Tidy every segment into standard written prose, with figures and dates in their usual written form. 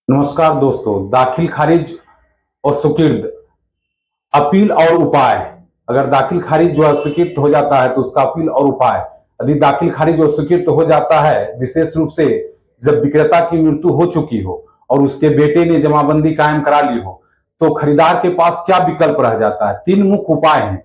नमस्कार दोस्तों। दाखिल खारिज और स्वीकृत, अपील और उपाय। अगर दाखिल खारिज जो है स्वीकृत हो जाता है तो उसका अपील और उपाय। यदि दाखिल खारिज और स्वीकृत हो जाता है, विशेष रूप से जब विक्रेता की मृत्यु हो चुकी हो और उसके बेटे ने जमाबंदी कायम करा ली हो, तो खरीदार के पास क्या विकल्प रह जाता है? तीन मुख्य उपाय हैं।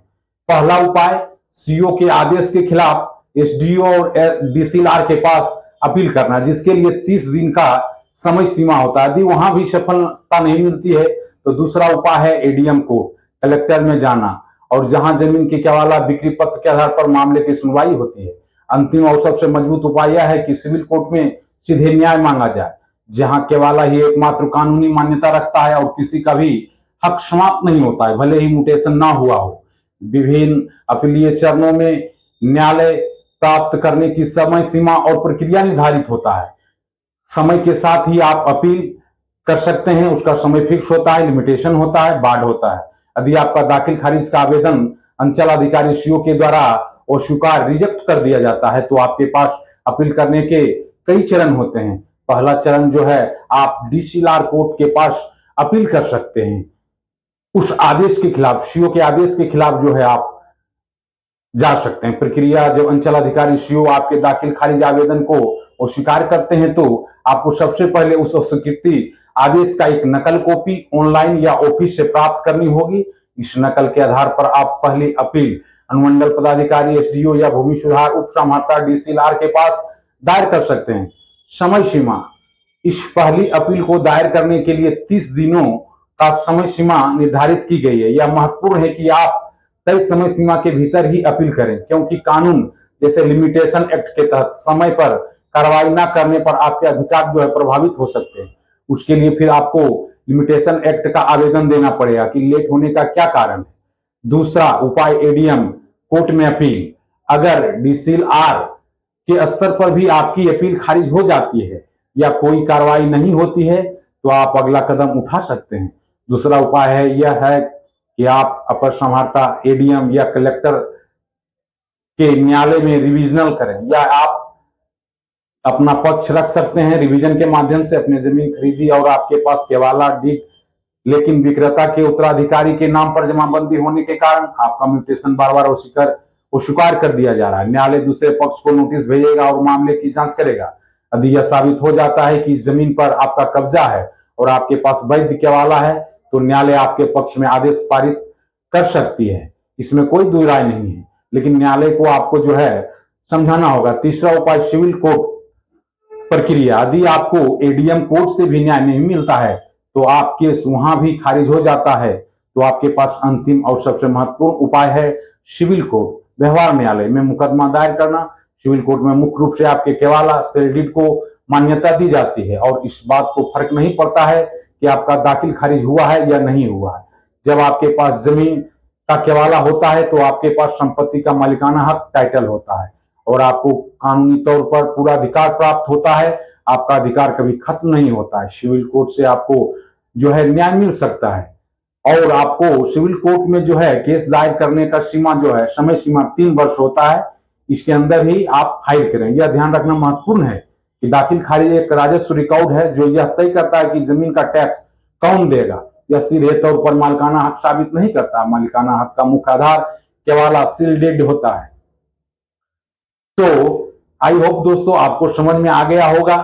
पहला उपाय, सीओ के आदेश के खिलाफ एसडीओ और डीसीएलआर के पास अपील करना, जिसके लिए 30 दिन का समय सीमा होता है। यदि वहां भी सफलता नहीं मिलती है तो दूसरा उपाय है एडीएम कोर्ट, कलेक्टर में जाना, और जहां जमीन के केवाला बिक्री पत्र के आधार पर मामले की सुनवाई होती है। अंतिम और सबसे मजबूत उपाय यह है कि सिविल कोर्ट में सीधे न्याय मांगा जाए, जहां केवाला ही एकमात्र कानूनी मान्यता रखता है और किसी का भी हक समाप्त नहीं होता है, भले ही म्यूटेशन ना हुआ हो। विभिन्न अपीलीय चरणों में न्यायालय प्राप्त करने की समय सीमा और प्रक्रिया निर्धारित होता है। समय के साथ ही आप अपील कर सकते हैं, उसका समय फिक्स होता है, लिमिटेशन होता है, बाढ़ होता है। यदि आपका दाखिल खारिज का आवेदन अंचल अधिकारी सीओ के द्वारा अस्वीकार रिजेक्ट कर दिया जाता है तो आपके पास अपील करने के कई चरण होते हैं। पहला चरण जो है, आप डीसीएलआर कोर्ट के पास अपील कर सकते हैं। उस आदेश के खिलाफ, सीओ के आदेश के खिलाफ जो है आप जा सकते हैं। प्रक्रिया, जब अंचल अधिकारी सीओ आपके दाखिल खारिज आवेदन को अस्वीकार करते हैं तो आपको सबसे पहले उस स्वीकृति आदेश का एक नकल कॉपी ऑनलाइन या ऑफिस से प्राप्त करनी होगी। इस नकल के आधार पर आप पहली अपील अनुमंडल पदाधिकारी, एसडीओ या भूमि सुधार उप समाहर्ता डीसीएलआर के पास दायर कर सकते हैं। समय सीमा, इस पहली अपील को दायर करने के लिए 30 दिनों का समय सीमा निर्धारित की गई है। यह महत्वपूर्ण है कि आप तय समय सीमा के भीतर ही अपील करें, क्योंकि कानून जैसे लिमिटेशन एक्ट के तहत समय पर कार्रवाई न करने पर आपके अधिकार जो है प्रभावित हो सकते हैं। उसके लिए फिर आपको लिमिटेशन एक्ट का आवेदन देना पड़ेगा कि लेट होने का क्या कारण है। दूसरा उपाय, एडीएम कोर्ट में अपील। अगर डीसीएलआर के स्तर पर भी आपकी अपील खारिज हो जाती है या कोई कार्रवाई नहीं होती है तो आप अगला कदम उठा सकते हैं। दूसरा उपाय है यह है कि आप अपर समाहर्ता, एडीएम या कलेक्टर के न्यायालय में रिविजनल करें, या आप अपना पक्ष रख सकते हैं रिवीजन के माध्यम से। अपनी जमीन खरीदी और आपके पास केवाला डीड, लेकिन विक्रेता के उत्तराधिकारी के नाम पर जमाबंदी होने के कारण आपका म्यूटेशन बार बार अस्वीकार कर दिया जा रहा है। न्यायालय दूसरे पक्ष को नोटिस भेजेगा और मामले की जांच करेगा। यदि यह साबित हो जाता है कि जमीन पर आपका कब्जा है और आपके पास वैध केवाला है तो न्यायालय आपके पक्ष में आदेश पारित कर सकती है, इसमें कोई दो राय नहीं है, लेकिन न्यायालय को आपको जो है समझाना होगा। तीसरा उपाय, सिविल कोर्ट प्रक्रिया। यदि आपको एडीएम कोर्ट से भी न्याय नहीं मिलता है तो आप केस वहां भी खारिज हो जाता है, तो आपके पास अंतिम और सबसे महत्वपूर्ण उपाय है सिविल कोर्ट, व्यवहार न्यायालय में मुकदमा दायर करना। सिविल कोर्ट में मुख्य रूप से आपके केवाला सेल डीड को मान्यता दी जाती है और इस बात को फर्क नहीं पड़ता है कि आपका दाखिल खारिज हुआ है या नहीं हुआ है। जब आपके पास जमीन का केवाला होता है तो आपके पास संपत्ति का मालिकाना हक, टाइटल होता है और आपको कानूनी तौर पर पूरा अधिकार प्राप्त होता है। आपका अधिकार कभी खत्म नहीं होता है। सिविल कोर्ट से आपको जो है न्याय मिल सकता है और आपको सिविल कोर्ट में जो है केस दायर करने का सीमा जो है, समय सीमा 3 वर्ष होता है। इसके अंदर ही आप फाइल करें। यह ध्यान रखना महत्वपूर्ण है कि दाखिल खारिज एक राजस्व रिकॉर्ड है जो यह तय करता है कि जमीन का टैक्स कौन देगा। यह सीधे तौर पर मालिकाना हक साबित नहीं करता। मालिकाना हक का मुख्य आधार केवाला सील डीड होता है। तो आई होप दोस्तों आपको समझ में आ गया होगा।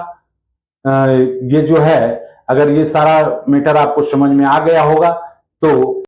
ये जो है, अगर ये सारा मैटर आपको समझ में आ गया होगा तो